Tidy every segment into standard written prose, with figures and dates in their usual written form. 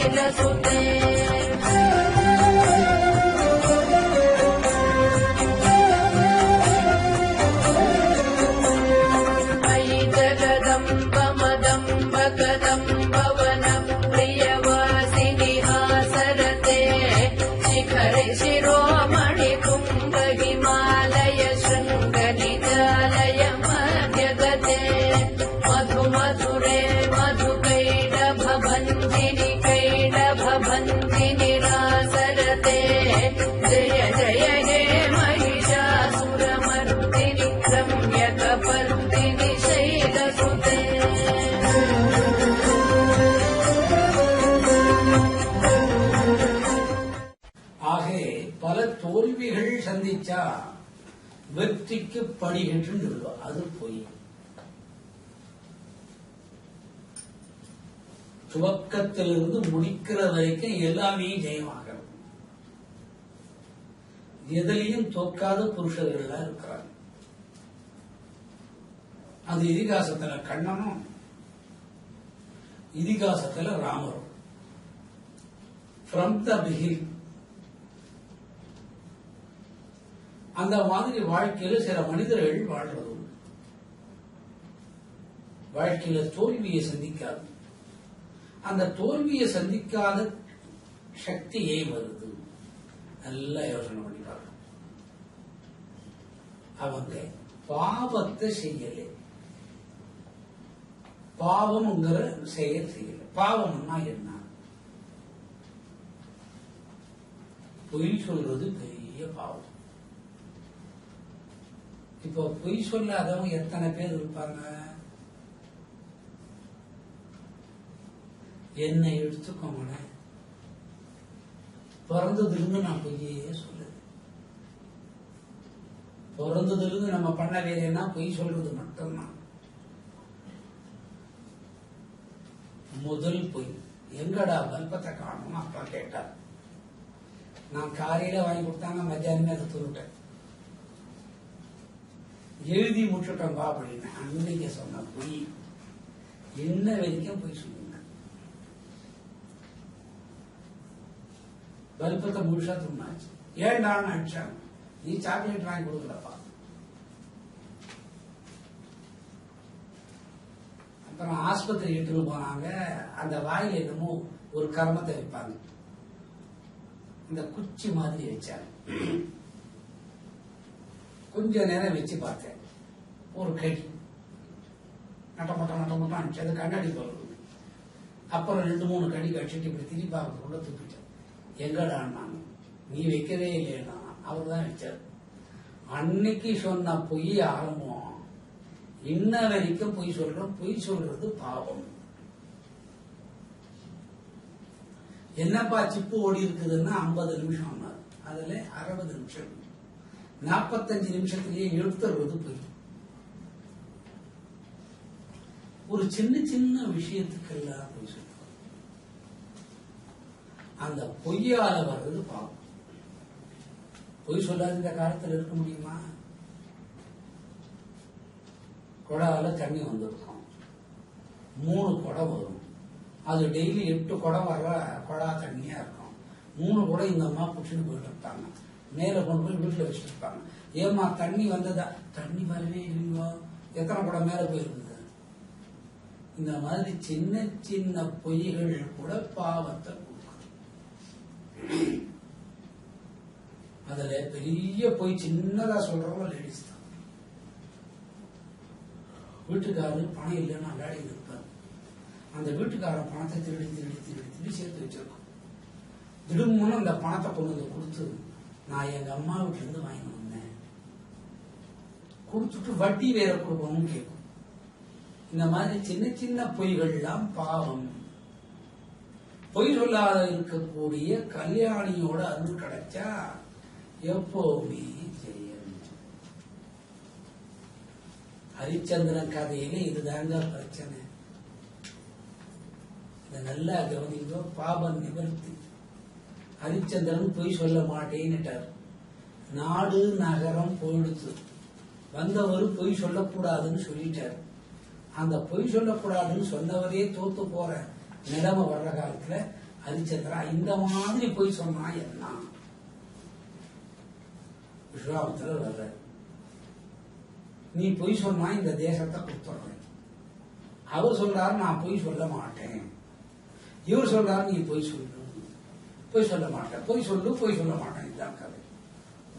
शैलसुते मयि जगदम्ब कदम्बवनं प्रियवासिनि हासरते शिखरे शिरोमणि कुम्भ हिमालय शृङ्गनिजालय मध्यगते मधुमधुरे मधुकैडभभञ्जिनि रासरते जय जय हे महिषासुरमर्दिनि रम्यकपर्दिनि शैलसुते ஆகே பல தோல்விகள் சந்திச்சா வெற்றிக்கு படிகிட்டு சொல்லுவோம். அது பொய். துவக்கத்திலிருந்து முடிக்கிற வரைக்கும் எல்லாமே ஜெயமாகிறது. எதிலையும் தோக்காத புருஷர்கள் இருக்கிறாங்க. அது இதிகாசத்துல கண்ணனும் இதிகாசத்துல ராமரும். ஃப்ரம் த பிகினிங் அந்த மாதிரி வாழ்க்கையில சில மனிதர்கள் வாழ்றது உண்டு. வாழ்க்கையில தோல்வியை சந்திக்காது. அந்த தோல்வியை சந்திக்காத சக்தி ஏன் வருது? நல்லா யோசனை பண்ணி பார்க்கணும். அவங்க பாவத்தை செய்யல. பாவம்ங்கிற செயல் செய்யல. பாவம்னா என்ன? பொய் சொல்றது பெரிய பாவம். இப்போ பொய் சொல்லாதவங்க எத்தனை பேர் இருப்பாங்க? என்னை எடுத்துக்கோங்க. பிறந்ததிலிருந்து நான் பொய்யே சொல்லுது. பிறந்ததிலிருந்து நம்ம பண்ண வேலைன்னா பொய் சொல்றது மட்டும்தான். முதல் பொய், எங்கடா பல்பத்தை காணும் அப்பா கேட்டார். நான் காலையில வாங்கி கொடுத்தாங்க, மத்தியானமே அதை துருட்டேன். எழுதி முட்டுட்டோம் பா அப்படின்னு அன்னைக்கு சொன்ன பொய். என்ன வரைக்கும் பொய் சொல்லுங்க. பல்பத்தை முழுசா துண்ணாச்சு. ஏண்டான்னு அடிச்சாங்க. நீ சாக்லேட் வாங்கி கொடுக்கலப்பா. அப்புறம் ஆஸ்பத்திரி எடுத்துட்டு போனாங்க. அந்த வாயில என்னமோ ஒரு கர்மத்தை வைப்பாங்க. இந்த குச்சி மாதிரி வச்சாங்க. கொஞ்ச நேரம் வச்சு பார்த்தேன். ஒரு கடி நட்டமட்டம் அடிச்சது கண்ணாடி போடுறது. அப்புறம் 2-3 கடி கடிச்சிட்டு இப்படி திருப்பி அவருக்குள்ள தூக்கிட்டேன். எங்கடான்னு நீ வைக்கவே இல்லையா? அவர் தான் வச்சார். அன்னைக்கு சொன்ன பொய் ஆரம்பம். இன்ன வரைக்கும் பொய் சொல்றோம். பொய் சொல்றது பாவம். என்னப்பா சிப்பு ஓடி இருக்குதுன்னா 50 நிமிஷம், அதுல 60 நிமிஷம், 45 நிமிஷத்திலேயே எடுத்துறது பொய். ஒரு சின்ன சின்ன விஷயத்துக்கெல்லாம் பொய் சொல்றோம். அந்த பொய்யால வர்றது பாவம். பொய் சொல்லாத இந்த காலத்தில் இருக்க முடியுமா? குடால தண்ணி வந்திருக்கும். 3 குடம் வரும். அது டெய்லி 8 குடம் வர்ற குடா தண்ணியா இருக்கும். 3 குடம் இந்த அம்மா புடிச்சுட்டு போயிட்டு இருப்பாங்க. மேல கொண்டு போய் வீட்டுல வச்சுட்டு இருப்பாங்க. ஏமா தண்ணி வந்ததா? தண்ணி வரவே இல்லையோ. எத்தனை குடம் மேல போயிருக்குது? இந்த மாதிரி சின்ன சின்ன பொய்கள் கூட பாவத்தை கொடுக்கும். அதுல பெரிய பொய் சின்னதா சொல்றவங்க லேடிஸ் தான். வீட்டுக்காரரு பணம் இல்லைன்னு அல்லாடி இருப்பார். அந்த வீட்டுக்காரன் பணத்தை திருடி திருடி திருடி திருடி சேர்த்து வச்சிருக்கோம். திடுமுன்னு அந்த பணத்தை கொண்டு வந்து கொடுத்து, நான் எங்க அம்மா வீட்டுல இருந்து வாங்கி வந்தேன், கொடுத்துட்டு வட்டி வேற கொடுக்கணும்னு கேட்கும். இந்த மாதிரி சின்ன சின்ன பொய்கள்லாம் பாவம். பொய் சொல்லாத இருக்கக்கூடிய கல்யாணியோட அருள் கிடைச்சா எப்பவுமே ஜெயம். ஹரிச்சந்திரன் கதையில இதுதாங்க பிரச்சனை. இத நல்லா கவனிங்க. பாபம் நிவர்த்தி. ஹரிச்சந்திரன் பொய் சொல்ல மாட்டேன்னுட்டார். நாடு நகரம் போயிடுச்சு. வந்தவர் பொய் சொல்லக்கூடாதுன்னு சொல்லிட்டார். அந்த பொய் சொல்லக்கூடாதுன்னு சொன்னவரே தோத்து போற நிலைமை வர்ற காலத்துல ஹரிச்சந்திரா இந்த மாதிரி போய் சொன்னா என்ன? விஸ்வாமித்திரர் வர்ற, நீ பொய் சொன்னா இந்த தேசத்தை கொடுத்துடுறேன். அவர் சொல்றாரு நான் பொய் சொல்ல மாட்டேன். இவர் சொல்றாரு நீ பொய் சொல்லு, பொய் சொல்ல மாட்டேன், பொய் சொல்லு, பொய் சொல்ல மாட்டேன். இதுதான் கதை.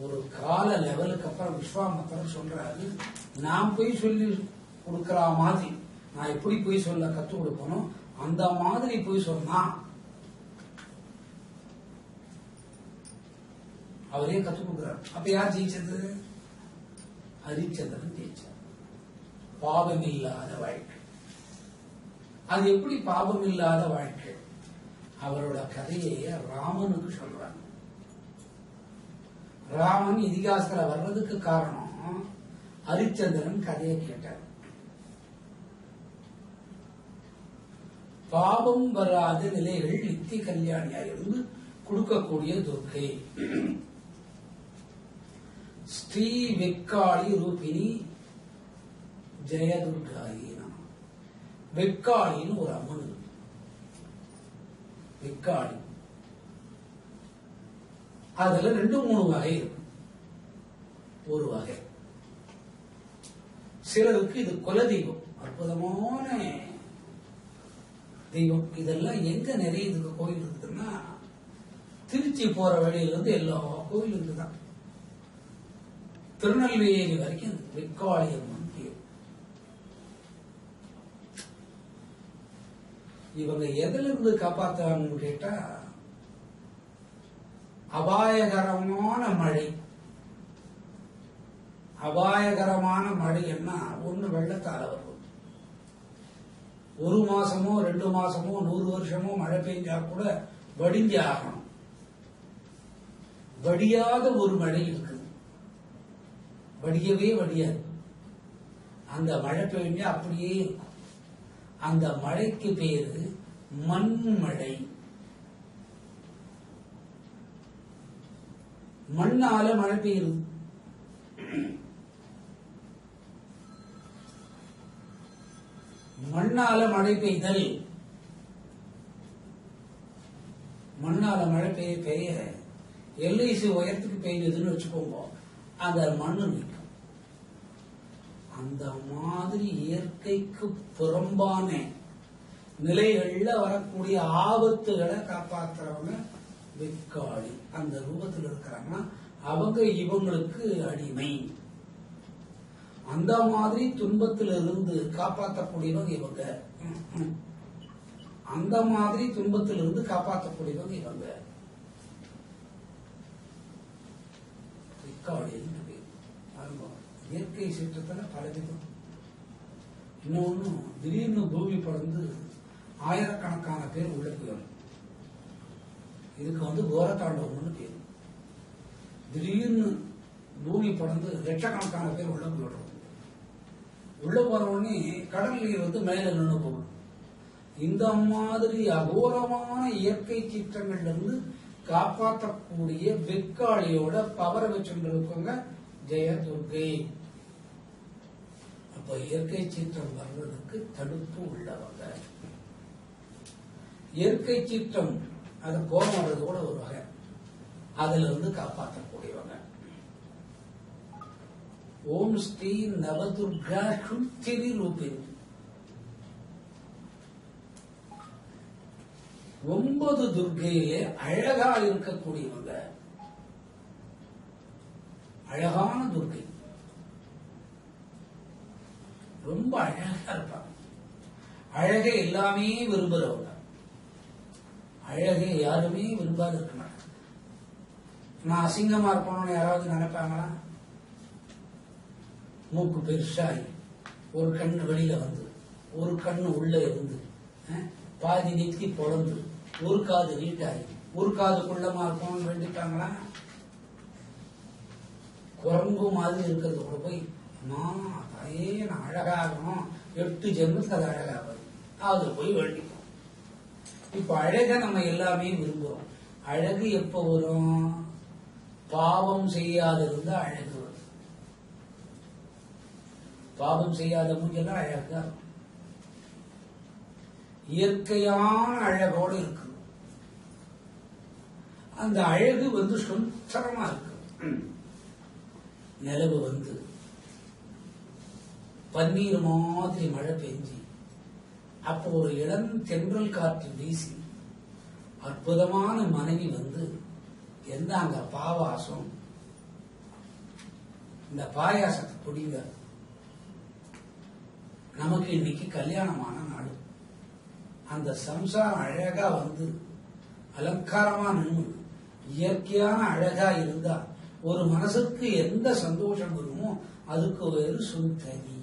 ஒரு கால லெவலுக்கு அப்புறம் விஸ்வாமித்திரர் சொல்றாரு, நான் பொய் சொல்லி கொடுக்கற மாதிரி நான் எப்படி பொய் சொல்ல கத்துக் கொடுக்கணும் அந்த மாதிரி பொய் சொன்னா அவரே கத்துக் கொடுக்கிறார். அப்ப யார் ஜெயிச்சது? ஹரிச்சந்திரன் ஜெயிச்சார். பாவம் இல்லாத வாழ்க்கை. அது எப்படி பாவம் இல்லாத வாழ்க்கை? அவரோட கதையை ராமனுக்கு சொல்றாங்க. ராமன் இதிகாசத்துல வர்றதுக்கு காரணம் ஹரிச்சந்திரன் கதையை கேட்டார். பாவம் வராத நிலைகள் நித்திய கல்யாணியா இருந்து கொடுக்கக்கூடிய துர்க்கை ஸ்ரீ வெக்காளி ரூபிணி ஜெயதுர்காயி. வெக்காளின்னு ஒரு அம்மன் இருக்கு. வெக்காளி அதுல 2-3 வகை இருக்கு. ஒரு வகை சிலருக்கு இது குலதெய்வம், அற்புதமான தெய்வம். இதெல்லாம் எங்க நிறைய இதுக்கு கோயில் இருக்குதுன்னா திருச்சி போற வழியில இருந்து எல்லா கோயில் இருக்குதான். திருநெல்வேலி வரைக்கும் வெக்காளி அம்மன் பேர். இவங்க எதுல இருந்து காப்பாத்தாங்கன்னு கேட்டா அபாயகரமான மழை. அபாயகரமான மழை என்ன? ஒண்ணு வெள்ளத்தால வரும். 1 மாசமோ 2 மாசமோ 100 வருஷமோ மழை பெஞ்சா கூட வடிஞ்சு ஆகணும். வடியாத ஒரு மழை இருக்குது, வடியவே வடியாது. அந்த மழை பெய்ஞ்சா அப்படியே இருக்கும். அந்த மழைக்கு பேரு மண்மழை. மண்ணால மழை பெய்யுது. மண்ணால மழை பெய்தல். மண்ணால மழை பெய்ய எல்ஐசி உயரத்துக்கு பெய்யுதுன்னு வச்சுக்கோங்க, அந்த மண்ணு நிற்கும். அந்த மாதிரி இயற்கைக்கு புறம்பான நிலைகள்ல வரக்கூடிய ஆபத்துகளை காப்பாத்துறவங்க வெக்காளி. அந்த ரூபத்தில் இருக்கிறாங்கன்னா அவங்க இவங்களுக்கு அடிமை. அந்த மாதிரி துன்பத்திலிருந்து காப்பாற்றக்கூடியவங்க இவங்க. அந்த மாதிரி துன்பத்திலிருந்து காப்பாற்றக்கூடியவங்க இவங்க. இயற்கை சீற்றத்துல பல விதம். இன்னொன்னு திடீர்னு பூமி படந்து ஆயிரக்கணக்கான பேர் உள்ள போயிடும். இதுக்கு கோரத்தாண்டவம்னு பேர். திடீர்னு பூமி படந்து லட்சக்கணக்கான பேர் உள்ள போயிடும். உள்ள போறவொடனே கடல் நீர் மேல நின்று போகும். இந்த மாதிரி அகோரமான இயற்கை சீற்றங்கள்ல இருந்து காப்பாற்றக்கூடிய வெக்காளியோட பவரை வச்சுருக்கவங்க ஜெயதுர்கை. அப்ப இயற்கை சீற்றம் வர்றதுக்கு தடுப்பு உள்ளவங்க. இயற்கை சீற்றம் அது கோபம் வர்றது கூட ஒரு வகை, அதுல இருந்து காப்பாற்றக்கூடியவங்க. ஓம் ஸ்ரீ நவதுர்கா சுத்திரி ரூபிணி. 9 துர்க்கையிலே அழகா இருக்கக்கூடியவங்க. அழகான துர்க்கை, ரொம்ப அழகா இருப்பாங்க. அழகை எல்லாமே விரும்புறவங்க. அழகை யாருமே விரும்பாத இருக்க மாட்டாங்க. நான் அசிங்கமா இருப்பேன்னு யாராவது நினைப்பாங்களா? மூக்கு பெருசாகி ஒரு கண்ணு வெளியில வந்து ஒரு கண்ணு உள்ள இருந்து பாதி நெத்தி பொழந்து ஒரு காது நீட்டாகி ஒரு காது குள்ளமா இருக்கணும்னு வேண்டிட்டாங்களா? குரங்கு மாதிரி இருக்கிறது கூட போய் தாயே நான் அழகாகணும், 8 ஜென்மத்துக்கு அது அழகாகும், அது போய் வேண்டிப்போம். இப்ப அழக நம்ம எல்லாமே விரும்புறோம். அழகு எப்ப வரும்? பாவம் செய்யாத இருந்தா அழகு வரும். பாவம் செய்யாத மூஞ்செல்லாம் அழகா இருக்கும். இயற்கையான அழகோடு இருக்கு. அந்த அழகு வந்து சுந்தரமா இருக்கு. நிலவு வந்து பன்னீர் மாதிரி மழை பெஞ்சி அப்போ ஒரு இளம் தென்றல் காற்று வீசி அற்புதமான மனைவி வந்து எந்தாங்க பாவாசம், இந்த பாயாசத்தை குடிங்க, நமக்கு இன்னைக்கு கல்யாணமான நாள். அந்த சம்சாரம் அழகா வந்து அலங்காரமா நின்று இயற்கையான அழகா இருந்தா ஒரு மனசுக்கு எந்த சந்தோஷம் வருமோ அதுக்கு ஒரு சுந்தரி.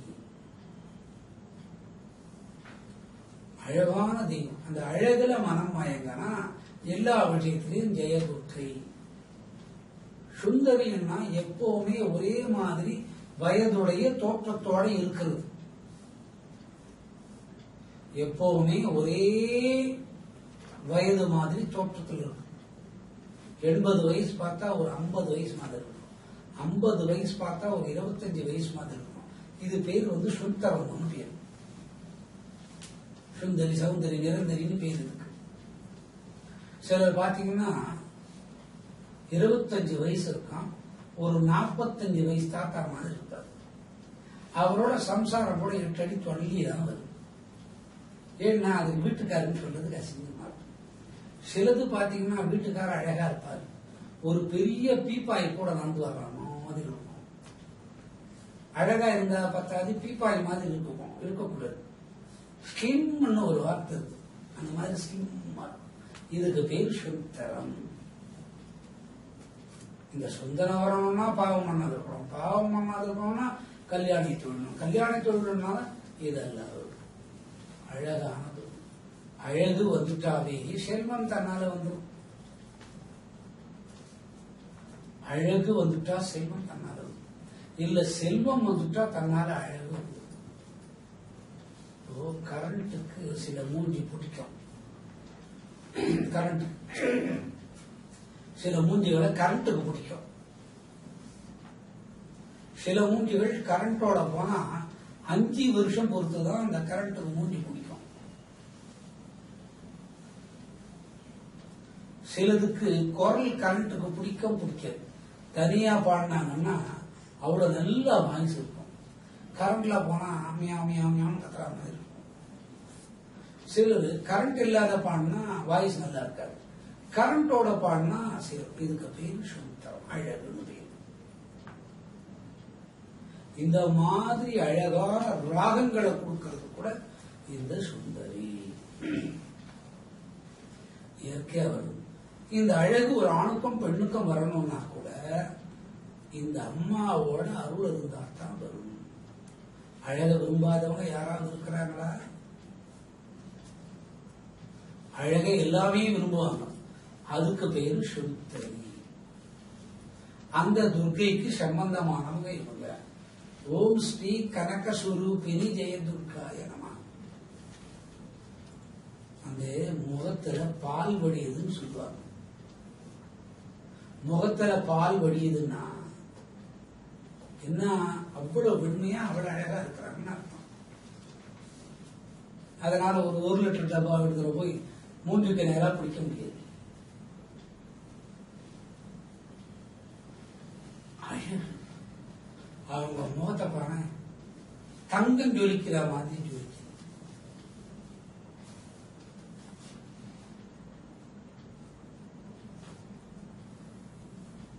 அழகான தெய்வம். அந்த அழகுல மனம் மயங்கனா எல்லா விஷயத்திலையும் ஜெயதுர்க்கை. சுந்தரின்னா எப்பவுமே ஒரே மாதிரி வயதுடைய தோற்றத்தோட இருக்கிறது. எப்பவுமே ஒரே வயது மாதிரி தோற்றத்தில் இருக்கும். 80 வயசு பார்த்தா ஒரு 50 வயசு மாதிரி இருக்கும், 50 வயசு பார்த்தா ஒரு 25 வயசு மாதிரி இருக்கும். இது பேர் வந்து சுந்தரம் பேர். சுந்தரி, சௌந்தரி, நிரந்தரின்னு பேர் இருக்கு. சிலர் பாத்தீங்கன்னா 25 வயசு இருக்கான், ஒரு 45 வயசு தாத்தா மாதிரி இருப்பார். அவரோட சம்சாரம் கூட 8 அடி தொல்லிதான் வரும். ஏன்னா அது வீட்டுக்காரன்னு சொல்றதுக்கு அசிங்கமா இருக்கும். சிலது பாத்தீங்கன்னா வீட்டுக்காரர் அழகா இருப்பாரு, ஒரு பெரிய பீப்பாய் கூட நடந்து வர்றாங்க மாதிரி இருக்கும். அழகா இருந்தா பத்தாது, பீப்பாய் மாதிரி இருக்கக்கூடாது. ஸ்கிம்னு ஒரு வார்த்தை இருக்கு, அந்த மாதிரி ஸ்கிம்மா. இதுக்கு பேர் சுந்தரம். இந்த சுந்தரம் வரணும்னா பாவம் பண்ணாது இருக்கணும், பாவம் பண்ணாது இருக்கணும்னா கல்யாணி தொழிலும், கல்யாணி தொழில்னால இதெல்லாம் அழகானது. அழகு வந்துட்டாவே செல்வம் தன்னால வந்துடும். அழகு வந்துட்டா செல்வம் தன்னால வரும். இல்ல செல்வம் வந்துட்டா தன்னால அழகு வந்துடும். கரண்ட்டுக்கு சில மூஞ்சி பிடிக்கும். கரண்ட் சில மூஞ்சிகளை கரண்ட்டுக்கு பிடிக்கும். சில மூஞ்சிகள் கரண்டோட போனா 5 வருஷம் பொறுத்துதான் அந்த கரண்ட்டுக்கு மூஞ்சி பிடிக்கும். சிலதுக்கு குரல் கரண்ட்டுக்கு பிடிக்காது. தனியா பாடினாங்கன்னா அவ்வளவு நல்லா வாய்ஸ் இருக்கும். கரண்ட்ல போனா மியாமியாமியான்னு கத்துற மாதிரி இருக்கும். சிலரு கரண்ட் இல்லாத பாடினா வாய்ஸ் நல்லா இருக்காது, கரண்டோட பாடினா சிலர். இதுக்கு பேர் சுந்தரம், அழகுன்னு பேர். இந்த மாதிரி அழகான ராகங்களை கொடுக்கிறது கூட இந்த சுந்தரி இயற்கையா வரும். இந்த அழகு ஒரு ஆணுக்கும் பெண்ணுக்கும் வரணும்னா கூட இந்த அம்மாவோட அருள் இருந்தா தான் வரும். அழக விரும்பாதவங்க யாராவது இருக்கிறாங்களா? அழகை எல்லாமே விரும்புவாங்க. அதுக்கு பேரு சுந்தரி. அந்த துர்க்கைக்கு சம்பந்தமானவங்க இவங்க. ஓம் ஸ்ரீ கனக சுரூபிணி ஜெயதுர்காய நம. அந்த முகத்துல பால் வடியுதுன்னு சொல்லுவாங்க. முகத்துல பால் வடியுதுன்னா என்ன, அவ்வளவு வெண்மையா அவ்வளவு அழகா இருக்கிறாங்கன்னு அர்த்தம். அதனால ஒரு 1 லிட்டர் டப்பா எடுக்கிற போய் மூஞ்சுக்கு நேரா பிடிக்க முடியாது. அவங்க முகத்தை பாரு, தங்கம் ஜொலிக்கிற மாதிரி ஜொலிக்கு.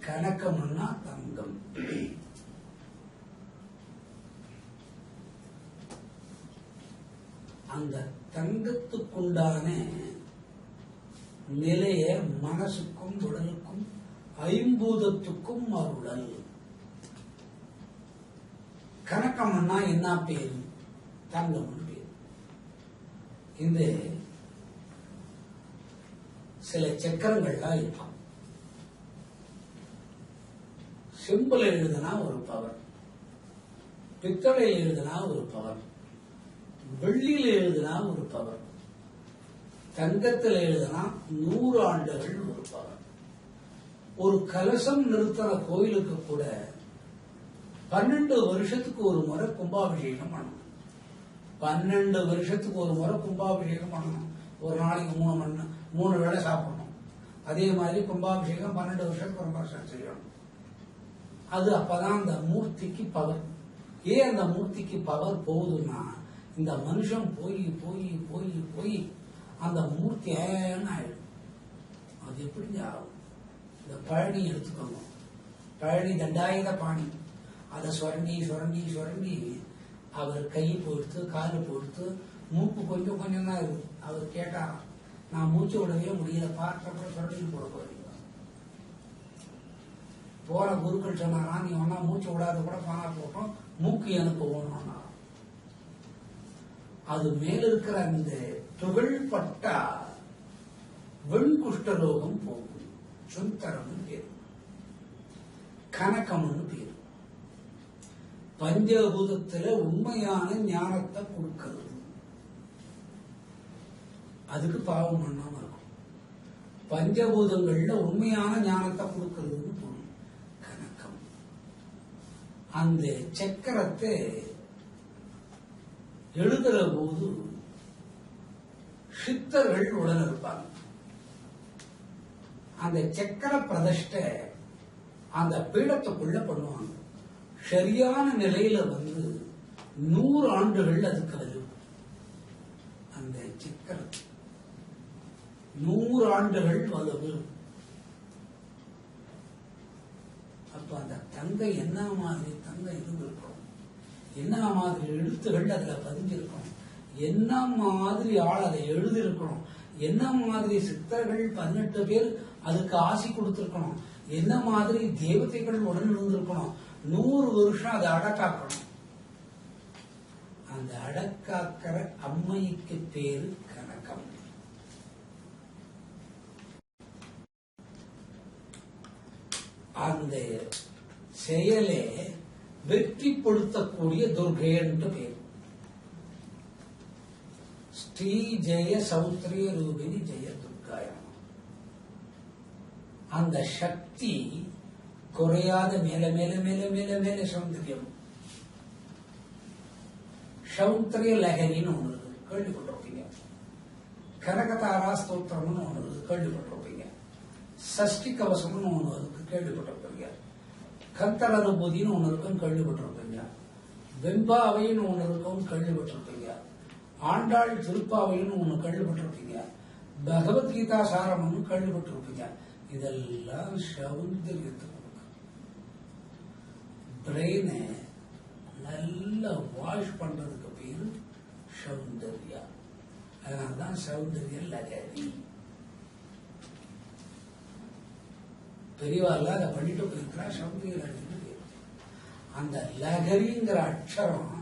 கணக்கம்னா தங்கம். அந்த தங்கத்துக்குண்டான நிலைய மனசுக்கும் உடலுக்கும் ஐம்பூதத்துக்கும் அருளல். கணக்கம்னா என்ன பேரு? தங்கம் பேரு. இந்த சில சக்கரங்கள்லாம் இருக்கும். செம்புல எழுதுனா ஒரு பவர், பித்தளையில் எழுதுனா ஒரு பவர், வெள்ளியில் எழுதுனா ஒரு பவர், தங்கத்தில் எழுதுனா 100 ஆண்டுகள் ஒரு பவர். ஒரு கலசம் நிறுத்தின கோயிலுக்கு கூட 12 வருஷத்துக்கு ஒரு முறை கும்பாபிஷேகம் பண்ணணும். 12 வருஷத்துக்கு ஒரு முறை கும்பாபிஷேகம் பண்ணணும். ஒரு நாளைக்கு 3 வேளை சாப்பிடணும். அதே மாதிரி கும்பாபிஷேகம் 12 வருஷத்துக்கு ஒரு வருஷம் செய்யணும். அது அப்பதான் அந்த மூர்த்திக்கு பவர். ஏன் அந்த மூர்த்திக்கு பவர் போகுதுன்னா, இந்த மனுஷன் போய் போய் போய் போய் அந்த மூர்த்தி ஏன்னு ஆயிடும். அது எப்படி ஆகும்? இந்த பழனி எடுத்துக்கோங்க. பழனி தண்டாயுத பாணி. அதை சுரண்டி சுரண்டி சுரண்டி அவர் கை போடுத்து காலு போடுத்து மூக்கு கொஞ்சம் கொஞ்சம் தான் இருக்கு. அவர் கேட்டாராம், நான் மூச்சு விடவே முடியல, பார்க்கப்ப சுரண்டி போட போறீங்க. போற குருக்கள் சொன்னாரா, நீ ஒன்னா மூச்சு விடாத கூட பானா போட்டோம், மூக்கு எனக்கு போகணும். அது மேல இருக்கிற அந்த துகள்பட்டா வெண்குஷ்டரோகம் போகும். சுந்தரம்னு பேரு, கனகம்னு பேரு. பஞ்சபூதத்துல உண்மையான ஞானத்தை கொடுக்கிறது. அதுக்கு பாவம் பண்ணாம இருக்கும். பஞ்சபூதங்கள்ல உண்மையான ஞானத்தை கொடுக்கிறதுன்னு பொருள் கனகம். அந்த சக்கரத்தை எழுதுற போது சித்தர்கள் உடன் இருப்பாங்க. அந்த சக்கர பிரதிஷ்ட அந்த பீடத்துக்குள்ள பண்ணுவாங்க. சரியான நிலையில 100 ஆண்டுகள் அதுக்கு வரும். அந்த சக்கரம் 100 ஆண்டுகள் வரும். அப்ப அந்த தங்கை என்ன மாதிரி தங்கை இருந்திருக்கும், என்ன மாதிரி எழுத்துகள் அதுல பதிஞ்சிருக்கணும், என்ன மாதிரி ஆள் அதை எழுதியிருக்கணும், என்ன மாதிரி சித்தர்கள் 18 பேர் அதுக்கு ஆசி கொடுத்திருக்கணும், என்ன மாதிரி தேவதைகள் உடன் இருந்திருக்கணும். 100 வருஷம் அதை அடக்காக்கணும். அந்த அடக்காக்கிற அம்மைக்கு பேரு கனகம். அந்த செயலை வெற்றிப்படுத்தக்கூடிய துர்கைன்னு பேர். ஸ்ரீ ஜெய சௌத்ரிய ரூபிணி ஜெய துர்காயம். அந்த சக்தி குறையாத மேல மேல மேல மேல மேல சௌந்தரியம். சௌந்தரிய லகரின்னு ஒண்ணு இருக்கு, கேள்விப்பட்டிருப்பீங்க. கனகதாரா ஸ்தோத்திரம்னு ஒண்ணு இருக்கு, கேள்விப்பட்டிருப்பீங்க. சஷ்டி கவசம்னு ஒண்ணு இருக்கு, கேள்விப்பட்டிருப்பீங்க. கந்தர் அனுபூதினு ஒண்ணு இருக்குன்னு கேள்விப்பட்டிருப்பீங்க. வெம்பாவைன்னு ஒண்ணு இருக்குன்னு கேள்விப்பட்டிருப்பீங்க. ஆண்டாள் திருப்பாவைன்னு ஒண்ணு கேள்விப்பட்டிருப்பீங்க. பகவத்கீதா சாரம்னு கேள்விப்பட்டிருப்பீங்க. இதெல்லாம் சௌந்தரியத்துக்கு பிரெயினை நல்லா வாஷ் பண்றதுக்கு பேரு சௌந்தர்யா. அதனால்தான் சௌந்தர்ய லகரி. பெரியவாள் அதை பண்ணிட்டு போயிருக்கிறா, சௌந்தர்ய லகரின்னு பேரு. அந்த லகரிங்கிற அக்ஷரம்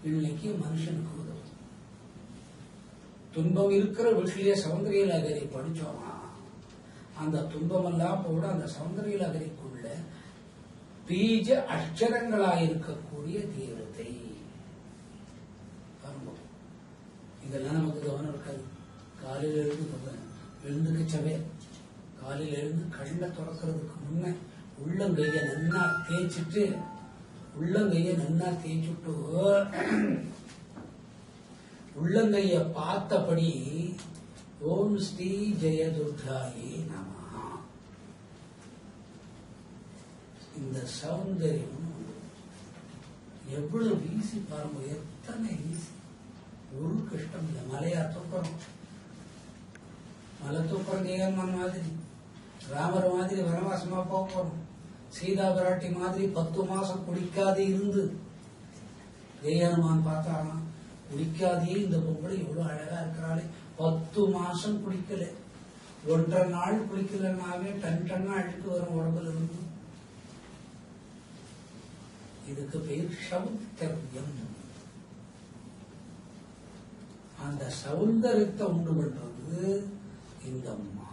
இன்னைக்கு மனுஷனுக்கு உதவும். துன்பம் இருக்கிற வீட்டிலேயே சௌந்தர்ய லகரி படிச்சோம்னா அந்த துன்பமெல்லாம் போட அந்த சௌந்தர்ய லகரிக்குள்ள பீஜ அக்ஷரங்களாயிருக்கக்கூடிய தேவதை. இதெல்லாம் நமக்கு கவனம் இருக்காது. காலையில எழுந்துக்கச்சவே காலையில எழுந்து கண்ணை திறக்கிறதுக்கு முன்ன உள்ளங்கைய நன்னா தேய்ச்சிட்டு உள்ளங்கைய பார்த்தபடி ஓம் ஸ்ரீ ஜெயதுர்காயே நமஹ. இந்த சௌந்தரியம் எவ்வளவு வீசி பாருங்க, எத்தனை வீசி. ஒரு கஷ்டம் இல்லை. மலையா தூக்குறோம், மலை தூக்குறோம். ஜெயன்மான் மாதிரி ராமர் மாதிரி வனவாசமா போறோம். சீதா பிராட்டி மாதிரி 10 மாசம் குடிக்காதே இருந்து ஜெயன்மான் பார்த்தாராம், குடிக்காதே இந்த பொம்பளை எவ்வளவு அழகா இருக்கிறாளே, 10 மாசம் குளிக்கல, 1.5 நாள் குளிக்கலன்னாவே டன்னா அழுக்கு வரும் உடம்புல இருந்து. இதுக்கு பேர் சௌந்தர்யம். அந்த சௌந்தரியத்தை உண்டு பண்றது இந்த அம்மா.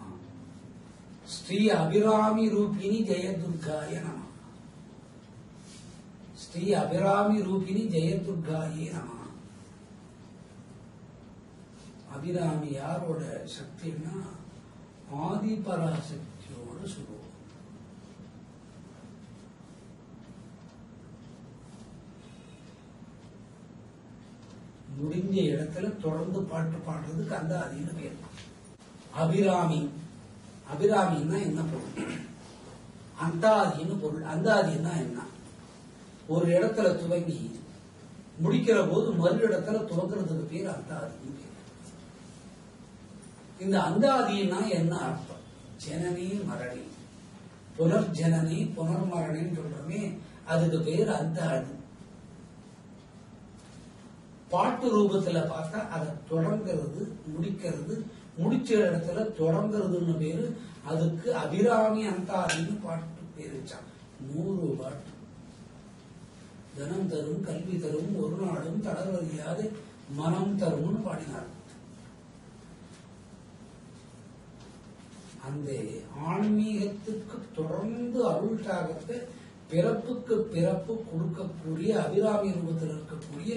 ஸ்ரீ அபிராமி ரூபிணி ஜெயதுர்காய நம. ஸ்ரீ அபிராமி ரூபிணி ஜெயதுர்காயே நம. அபிராமி யாரோட சக்தின்னா ஆதிபராசக்தியோட சொல்லுவோம். முடிஞ்ச இடத்துல தொடர்ந்து பாட்டு பாடுறதுக்கு அந்த அதிக பேர். அபிராமி அபிராமின்னா என்ன பொருள்? அந்தாதின்னு பொருள். அந்தாதின்னா என்ன? ஒரு இடத்துல துவங்கி முடிக்கிற போது மறு இடத்துல துவக்கிறதுக்கு பேர் அந்தாதின்னு பேர். இந்த அந்தாதின்னா என்ன அர்த்தம்? ஜனனி மரணி, புனர்ஜனனி புனர்மரணின்னு சொல்றோமே, அதுக்கு பேர் அந்தாதி. பாட்டு ரூபத்துல பார்த்தா அதை தொடங்கிறது, முடிக்கிறது, முடிச்ச இடத்துல தொடங்கிறதுன்னு பேரு. அதுக்கு அபிராமி அந்தாதின்னு பாட்டு பேர் வச்சான். 100 பாட்டு. தனம் தரும், கல்வி தரும், ஒரு நாளும் தளர்வறியாது மனம் தரும்னு பாடினார். அந்த ஆன்மீகத்துக்கு தொடர்ந்து அருள் சாகத்தை பிறப்புக்கு பிறப்பு கொடுக்கக்கூடிய அபிராமி ரூபத்தில் இருக்கக்கூடிய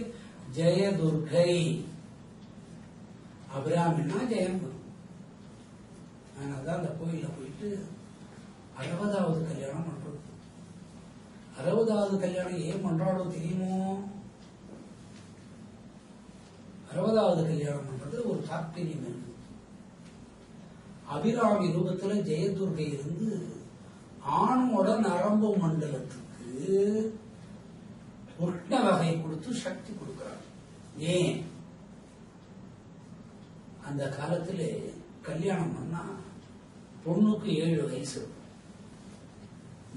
ஜெயதுர்கை. அபிராமின்னா ஜெயம். அதனாலதான் அந்த கோயில போயிட்டு 60வது கல்யாணம் பண்றது. 60வது கல்யாணம் ஏன் பண்றாளோ தெரியுமோ? 60வது கல்யாணம் பண்றது ஒரு தாற்பயம் இருக்கு. அபிராமி ரூபத்துல ஜெயதுர்கை இருந்து ஆணோட நரம்பு மண்டலத்துக்கு உஷ்ண வகை கொடுத்து சக்தி கொடுக்கிறார். ஏன்? அந்த காலத்துல கல்யாணம் பண்ணா பொண்ணுக்கு 7 வயசு,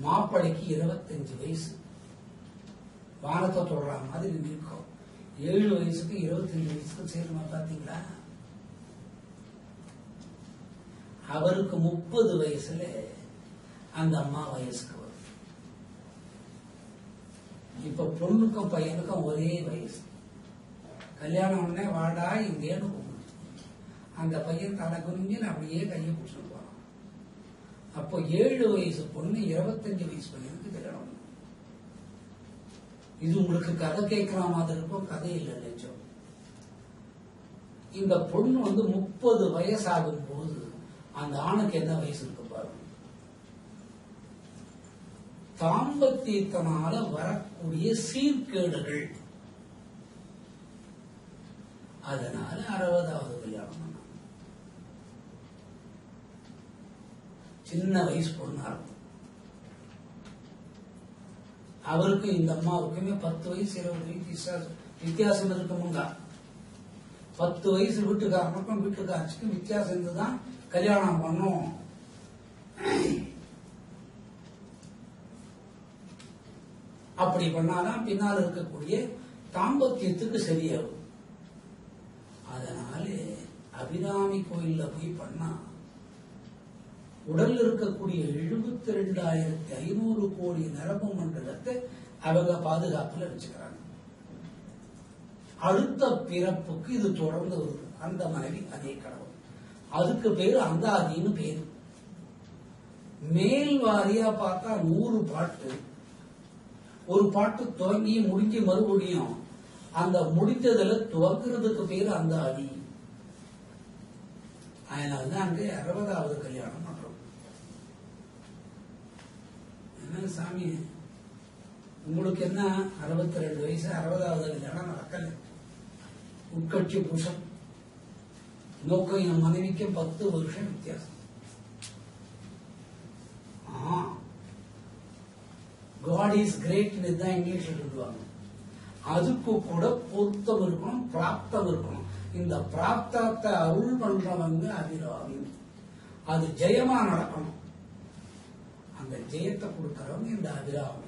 மாப்பிளைக்கு 25 வயசு. வானத்தை தொடர மாதிரி இருக்கும். 7 வயசுக்கு 25 வயசுக்கு சேருமா பாத்தீங்களா? அவருக்கு 30 வயசுல அந்த அம்மா வயசுக்கு வரும். இப்ப பொண்ணுக்கும் பையனுக்கும் ஒரே வயசு. கல்யாணம் உடனே வாடா இங்கேன்னு கூப்பிடு. அந்த பையன் தலை குனிஞ்சு அப்படியே கையை பிடிச்சிட்டு போறான். அப்போ 7 வயசு பொண்ணு 25 வயசு பையனுக்கு கல்யாணம். இது உங்களுக்கு கதை கேட்கிற மாதிரி இருக்கும், கதை இல்லை, நிஜம். இந்த பொண்ணு 30 வயசாகும் போது அந்த ஆணுக்கு என்ன வயசு இருக்கு பாருங்க. தாம்பத்தியத்தினால வரக்கூடிய சீர்கேடுகள், அதனால 60வது கல்யாணம் பண்ணாங்க. சின்ன வயசு பொண்ணா இருக்கும். அவருக்கு இந்த அம்மாவுக்குமே 10 வயசு 20 வயசு வித்தியாசம் இருக்குமுங்க. 10 வயசு வீட்டுக்காரனுக்கும் வீட்டுக்காரச்சுக்கும் வித்தியாசம் இருந்துதான் கல்யாணம் பண்ணும். அப்படி பண்ணாதான் பின்னால் இருக்கக்கூடிய தாம்பத்தியத்துக்கு சரியாகும். அதனால அபிராமி கோயில்ல போய் பண்ணா உடல் இருக்கக்கூடிய 72,500 கோடி நரம்பு மண்டலத்தை அவங்க பாதுகாப்புல வச்சுக்கிறாங்க. அடுத்த பிறப்புக்கு இது தொடர்ந்து வருது. அந்த மனைவி அதே கடவுள். அதுக்கு பேரு அந்தாதின்னு பேரு. மேல் வாரியா பார்த்தா 100 பாட்டு. ஒரு பாட்டு துவங்கி முடிஞ்சு மறுபடியும் அந்த முடித்ததுல துவங்குறதுக்கு பேரு அந்தாதி. அதனாலதான் அங்க 60வது கல்யாணம் பண்றோம். என்ன சாமி உங்களுக்கு என்ன 62 வயசு 60வது கல்யாணம் நடக்கல? உட்கட்சி புருஷன் நோக்கம் என் மனைவிக்கு 10 வருஷம் வித்தியாசம். காட் இஸ் கிரேட் தான் இங்கிலீஷ்ல சொல்லுவாங்க. அதுக்கு கூட பொருத்தம் இருக்கணும், பிராப்தம் இருக்கணும். இந்த பிராப்தத்தை அருள் பண்றவங்க அபிராமி. அது ஜெயமா நடக்கணும். அந்த ஜெயத்தை கொடுக்கிறவங்க இந்த அபிராமி.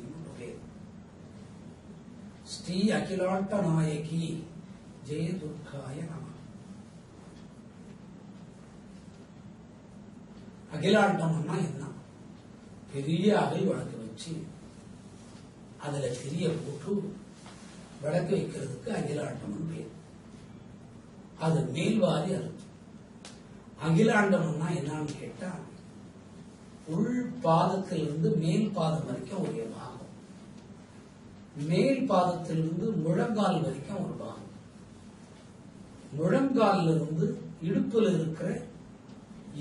ஸ்ரீ அகிலாண்ட நாயகி ஜெய துர்காய நம. அகிலாண்டம்னா என்ன? பெரிய அகல் விளக்கு வச்சு அதுல திரிய போட்டு விளக்கு வைக்கிறதுக்கு அகிலாண்டம் பேர். அது மேல்வாரி அர்த்தம். அகிலாண்டம்னா என்னன்னு கேட்டா உள் பாதத்திலிருந்து மேல் பாதம் வரைக்கும் ஒரு பாகம், மேல் பாதத்திலிருந்து முழங்கால் வரைக்கும் ஒரு பாகம், முழங்காலில் இருந்து இடுப்புல இருக்கிற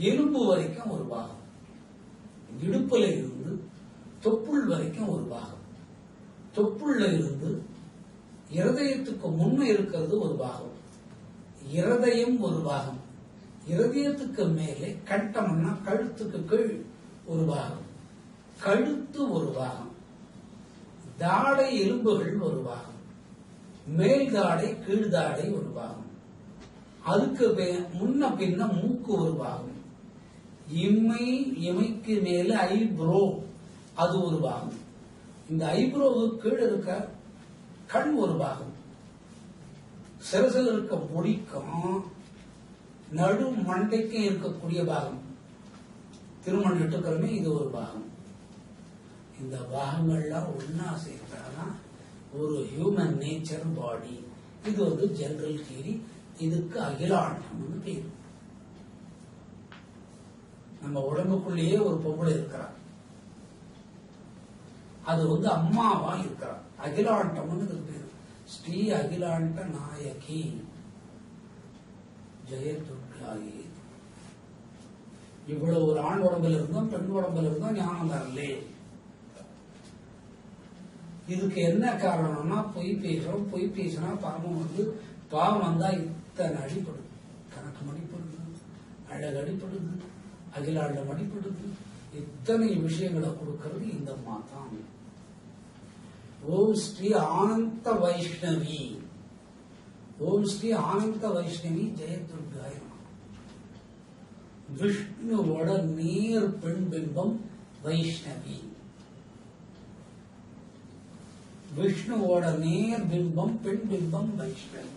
எலும்பு வரைக்கும் ஒரு பாகம், இடுப்புல இருந்து தொப்புள் வரைக்கும் ஒரு பாகம், தொப்புள்ள இருந்து இருதயத்துக்கு முன்ன இருக்கிறது ஒரு பாகம், இருதயம் ஒரு பாகம், இருதயத்துக்கு மேலே கண்டம்னா கழுத்துக்கு கீழ் ஒரு பாகம், கழுத்து ஒரு பாகம், தாடை எலும்புகள் ஒரு பாகம், மேல் தாடை கீழ் தாடை ஒரு பாகம், அதுக்கு முன்ன பின்ன மூக்கு ஒரு பாகம், இமைக்கு மேல ஐப்ரோ அது ஒரு பாகம், இந்த ஐப்ரோவுக்கு கீழ் இருக்க கண் ஒரு பாகம், சிறசில் இருக்க முடிக்கும் நடு மண்டைக்கும் இருக்கக்கூடிய பாகம், திருமண நட்டுக்கிறமே இது ஒரு பாகம். இந்த பாகங்கள்லாம் ஒன்னா சேர்த்தாதான் ஒரு ஹியூமன் நேச்சர் பாடி. இது ஒரு ஜெனரல் தியரி. இதுக்கு அகிலாண்டம்னு பேர். நம்ம உடம்புக்குள்ளேயே ஒரு பொம்பளை இருக்கிறார், அது அம்மாவா இருக்கிறார். அகிலாண்டம்னு இதுக்கு பேர். ஸ்ரீ அகிலாண்ட நாயகி ஜெயதுர்காயே. இவ்வளவு ஒரு ஆண் உடம்புல இருந்தோம் பெண் உடம்புல இருந்தோம் ஞானம் வரலே. இதுக்கு என்ன காரணம்னா பொய் பேசுறோம். பொய் பேசினா பாவம் பாவம் வந்தா இத்தனை அடிப்படுது. கணக்கு மடிப்படுது, அழகு அடிப்படுது, அகிலாண்டம் அடிப்படுது. இத்தனை விஷயங்களை கொடுக்கிறது இந்த அம்மா தான். ஓம் ஸ்ரீ ஆனந்த வைஷ்ணவி, ஓம் ஸ்ரீ ஆனந்த வைஷ்ணவி ஜெயதுர்காய. விஷ்ணுவோட நேர் பெண் பிம்பம் வைஷ்ணவி. விஷ்ணுவோட நேர் பிம்பம் பெண் பிம்பம் வைஷ்ணவி.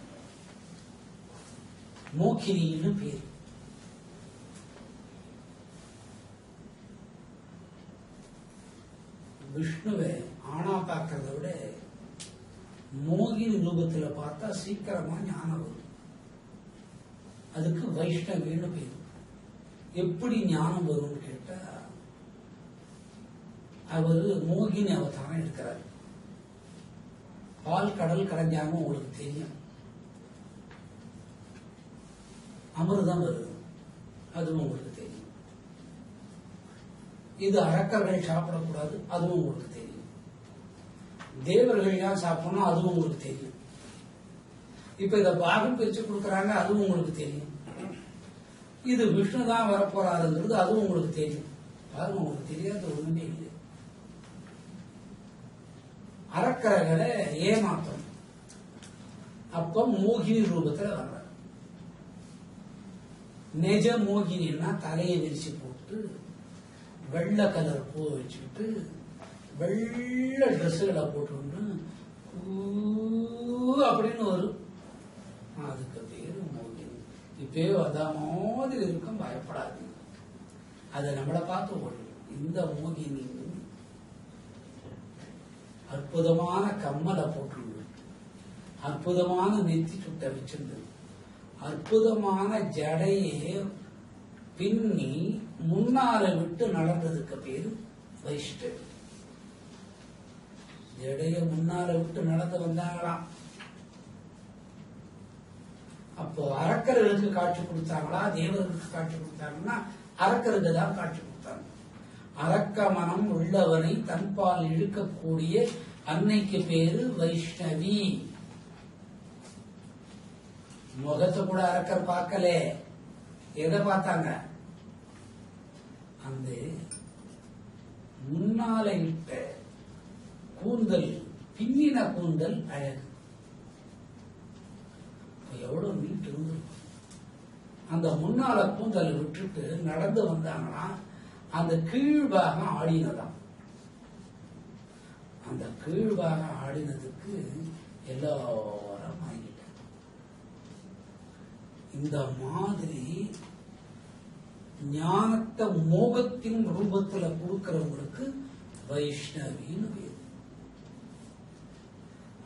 மோகினின்னு பேர். விஷ்ணுவை ஆணா பார்க்கறத விட மோகினி ரூபத்துல பார்த்தா சீக்கிரமா ஞானம் வரும். அதுக்கு வைஷ்ணவின்னு பேர். எப்படி ஞானம் வரும்னு கேட்டா, அவரு மோகினி அவதாரம் எடுக்கிறார். பால் கடல் கடைஞ்சாம உங்களுக்கு தெரியும், அமிர்தம் வருது, அதுவும் உங்களுக்கு தெரியும். இது அரக்கர்கள் சாப்பிடக்கூடாது, அதுவும் உங்களுக்கு தெரியும். தேவர்கள் ஏன் சாப்பிடணும், அதுவும் உங்களுக்கு தெரியும். இப்ப இத பாகம் பிரிச்சு கொடுக்கறாங்க, அதுவும் உங்களுக்கு தெரியும். இது விஷ்ணு தான் வரப்போறாருங்கிறது அதுவும் உங்களுக்கு தெரியும். பாருங்க, உங்களுக்கு தெரியாத ஒண்ணுமே இல்லை. அரக்கர்களை ஏமாத்தம். அப்ப மோகினி ரூபத்துல வர்ற நெஜ மோகினா தலையை விரிச்சு போட்டு வெள்ளை கலர் பூ வச்சுக்கிட்டு வெள்ளை ட்ரெஸ்ஸுகளை போட்டு அப்படின்னு வரும். அதுக்கு பேரு மோகினி. இப்பவே அதா மாதிரி இருக்கும், பயப்படாது. அதை நம்மளை பார்த்து ஓடும். இந்த மோகினி அற்புதமான கம்மலை போட்டு, அற்புதமான நெத்தி சுட்ட வச்சிருந்து, அற்புதமான ஜடையை பின்னி முன்னால விட்டு நடந்ததுக்கு பேரு வைஷ்ணவி. ஜடைய முன்னால விட்டு நடந்து வந்தாங்களாம். அப்போ அரக்கர்களுக்கு காட்சி கொடுத்தாங்களா, தேவர்களுக்கு காட்சி கொடுத்தாங்கன்னா அரக்கருக்கு தான் காட்சி கொடுத்தாங்க. அரக்க மனம் உள்ளவனை தன்பால் இழுக்கக்கூடிய அன்னைக்கு பேரு வைஷ்ணவி. முகத்தை கூட அரக்கர் பார்க்கல. எதை பார்த்தாங்க? அந்த முன்னால இட்ட கூந்தல், பின்னின கூந்தல் அழகு. எவ்வளவு நீட்டு இருந்து அந்த முன்னால கூந்தல் விட்டுட்டு நடந்து வந்தாங்கன்னா அந்த கீழ்பாகம் ஆடினதான். அந்த கீழ்பாகம் ஆடினதுக்கு எல்லாரும் ஆகிட்டாங்க. இந்த மாதிரி ஞானத்தை மோகத்தின் ரூபத்துல கொடுக்கிறவங்களுக்கு வைஷ்ணவின்னு பேரு.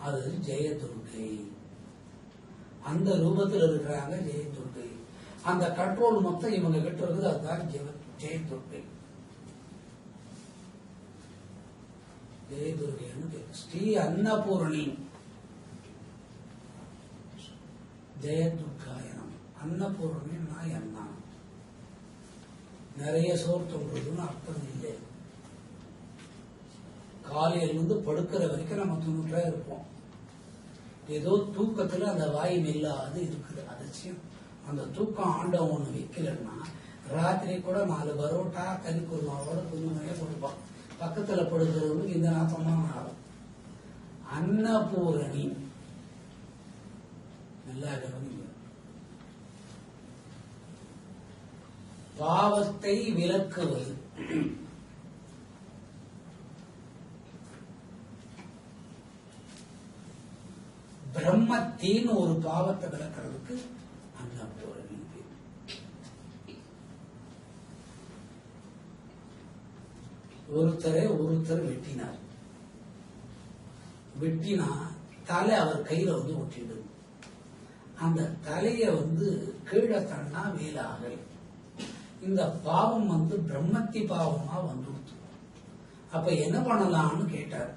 அது ஜெயதுர்கை. அந்த ரூபத்தில் இருக்கிறாங்க ஜெயதுர்கை. அந்த கண்ட்ரோல் மொத்தம் இவங்க கிட்ட இருக்குது, அதுதான் ஜெயதுர்கை. ஜெயதுர்கைன்னு பேரு. ஸ்ரீ அன்னபூர்ணி ஜெயதுர்காயனம். அன்னபூர்ணின்னா என்ன? நிறைய சோறு தொங்குறதுன்னு அர்த்தம் இல்லை. காலையிலிருந்து படுக்கிற வரைக்கும் நம்ம துணுட்டா இருப்போம். ஏதோ தூக்கத்துல அந்த வாய் மெல்லாது இருக்குது அதிர்ச்சியம். அந்த தூக்கம் ஆண்டவன் ஒண்ணு வைக்கலன்னா ராத்திரி கூட 4 பரோட்டா கறி குருமாவோட குருமையே கொடுப்பான். பக்கத்துல படுக்கிறவங்களுக்கு இந்த நாத்தமான ஆகும். அன்னபூரணி நல்லா கவனிங்க. பாவத்தை விலக்குவது. பிரம்மத்தின் ஒரு பாவத்தை விளக்குறதுக்கு அன்னபூரணி. ஒருத்தர் வெட்டினா தலை அவர் கையில வந்து ஒட்டிடுது. அந்த தலைய கீழே தண்ணா வேலாகல். இந்த பாவம் பிரம்மத்தி பாவமா வந்துடுச்சு. அப்ப என்ன பண்ணலாம்னு கேட்டார்.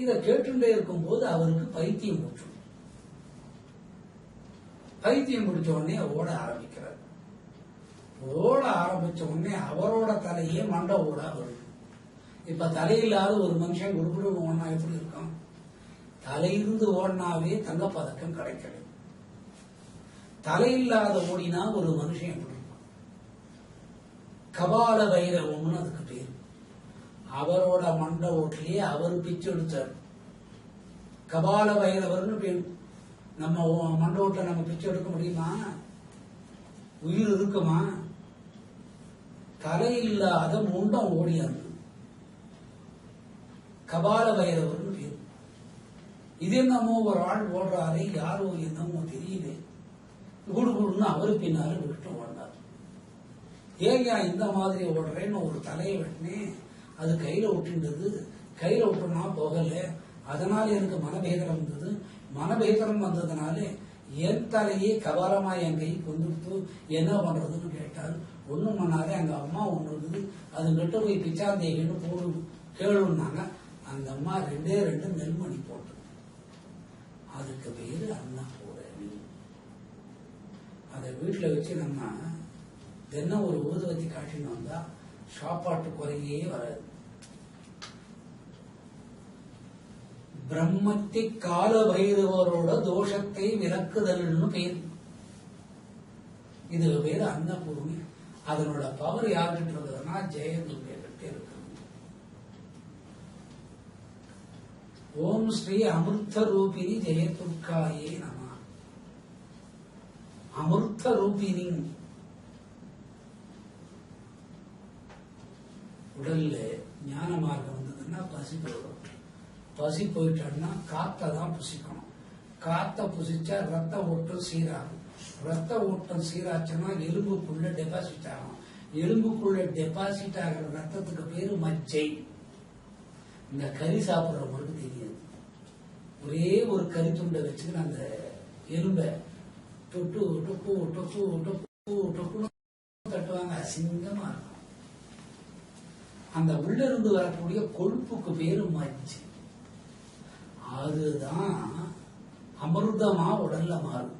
இத கேட்டுட்டே இருக்கும் போது அவருக்கு பைத்தியம் முடிச்சு. பைத்தியம் முடிச்ச உடனே ஓட ஆரம்பிக்கிறார். ஓட ஆரம்பிச்ச உடனே அவரோட தலையே மண்ட ஓட வருது. இப்ப தலையில்லாத ஒரு மனுஷன் குடுகுடு ஓடினா எப்படி இருக்கும்? தலையிருந்து ஓடினாவே தங்கப்பதக்கம் கிடைக்கிறது. தலையில்லாத ஓடினா ஒரு மனுஷன் எப்படி இருக்கும்? கபால வைரவம்னு அதுக்கு பேரு. அவரோட மண்ட ஓட்டிலேயே அவர் பிச்சு எடுத்தார். கபால வைரவர்னு பேரு. நம்ம மண்ட ஓட்டில நம்ம பிச்சு எடுக்க முடியுமா? உயிர் இருக்குமா? தலையில்லாத முண்டம் ஓடியாது. கபால வைரவர்னு பேரு. இது என்னமோ ஒரு ஆள் ஓடுறாரு, யாரோ என்னமோ தெரியல, குடுகுடுன்னு அவரு பின்னால விட்டு ஓடினார். ஏயா இந்த மாதிரி ஓடுறேன்னு ஒரு தலையை வெட்டினேன். அது கையில விட்டுன்றது. கையில விட்டுனா போகல. அதனால எனக்கு மனபேதம் வந்தது. மனபேதம் வந்ததுனால என் தலையே கபாலமா என் கை கொண்டுட்டு என்ன பண்றதுன்னு கேட்டால் ஒண்ணும் பண்ணாலே அங்க அம்மா ஒண்ணு இருக்குது, அது கிட்ட போய் பிச்சாந்தேகின்னு போடு கேளுன்னாங்க. அந்த அம்மா 2 நெல்மணி போட்டு. அதுக்கு பேரு அன்னபூரணி. அதை வீட்டுல வச்சு நம்ம தினம் ஒரு ஊதுவத்தி காட்டின்னு வந்தா சாப்பாட்டு குறையே வராது. பிரம்மத்தி கால பைரவரோட தோஷத்தை விலக்குதல்னு பேர். இது பேரு அன்னபூர்ணி. அதனோட பவர் யார்கிட்ட இருக்குதுன்னா ஜெயதுர்கை கிட்ட இருக்கு. ஓம் ஸ்ரீ அமிர்த ரூபிணி ஜெயதுர்காயே நம. அமிர்த ரூபிணி. உடல்ல ஞான மார்க்கம் வந்ததுன்னா பசி போயிடும். பசி போயிட்டோம்னா காத்தான் புசிக்கணும். காத்த புசிச்சா ரத்த ஓட்டம் சீராகும். ரத்த ஓட்டம் சீராச்சுன்னா எலும்புக்குள்ள டெபாசிட் ஆகும். எலும்புக்குள்ள டெபாசிட் ஆகிற ரத்தத்துக்கு பேரு மஜ்ஜை. இந்த கறி சாப்பிடுறவங்களுக்கு தெரியாது. ஒரே ஒரு கறி துண்டை வச்சுக்கிட்டு அந்த எலும்பை தொட்டு டொப்பு டொப்பு டொப்பு டொப்புன்னு தட்டுவாங்க. அசிங்கமா இருக்கும். அந்த உள்ள இருந்து வரக்கூடிய கொழுப்புக்கு பேரு மஜ்ஜை. அதுதான் அமிர்தமா உடல்ல மாறும்.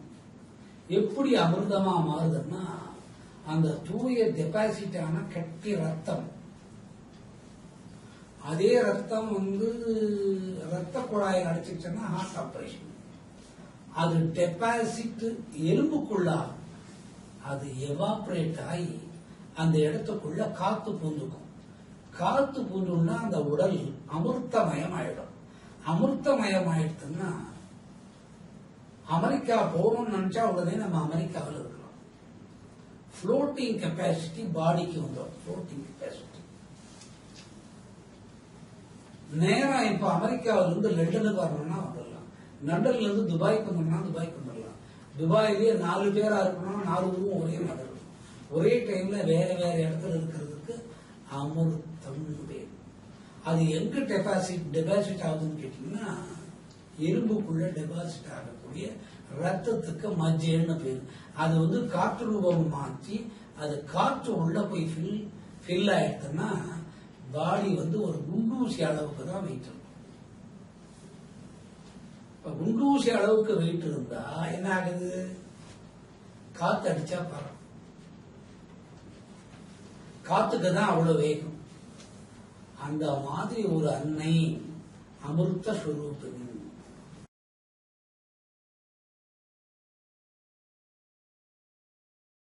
எப்படி அமிர்தமா மாறுதுன்னா அந்த தூய டெபாசிட் ஆன கட்டி ரத்தம். அதே ரத்தம் ரத்த குழாயில் அடிச்சுச்சுன்னா ஹார்ட் ஆபரேஷன். அது டெபாசிட் எலும்புக்குள்ளாகும். அது எவாபரேட் ஆகி அந்த இடத்துக்குள்ள காத்து பூந்துக்கும். காத்து பூந்துன்னா அந்த உடல் அமிர்தமயம் ஆயிடும். அமிர்தமயம் ஆயிடுச்சுன்னா அமெரிக்கா போகணும்னு நினைச்சா உடனே நம்ம அமெரிக்காவில் இருக்கலாம். ஃப்ளோட்டிங் கெப்பாசிட்டி பாடிக்கு வந்தோம். ஃப்ளோட்டிங் கெப்பாசிட்டி நேரா இப்ப அமெரிக்காவில இருந்து லண்டனுக்கு வரணும்னா வந்துடலாம். லண்டன்ல இருந்து துபாய்க்கு வந்தோம்னா துபாய்க்கு வந்துடலாம். துபாயிலேயே 4 பேரா இருக்கணும். 4 ஊரும் ஒரே மாதிரி இருக்கும். ஒரே டைம்ல வேற வேற இடத்துல இருக்கிறதுக்கு அமிர்தம் பேர். அது எங்க டெபாசிட் ஆகுதுன்னு கேட்டீங்கன்னா எலும்புக்குள்ள டெபாசிட் ஆகக்கூடிய ரத்தத்துக்கு மஜ்ஜைன்னு பேரு. அது காற்று ரூபம் மாற்றி அது காற்று உள்ள போய் ஃபில் ஆயிடுதுன்னா பாடி ஒரு குண்டூசி அளவுக்கு தான் வெயிட் இருக்கும். இப்ப குண்டூசி அளவுக்கு வெயிட் இருந்தா என்ன ஆகுது? காத்து அடிச்சா பரம். காத்துக்கு தான் அவ்வளவு வேகம். அந்த மாதிரி ஒரு அன்னை அமிர்த ஸ்வரூபிணி.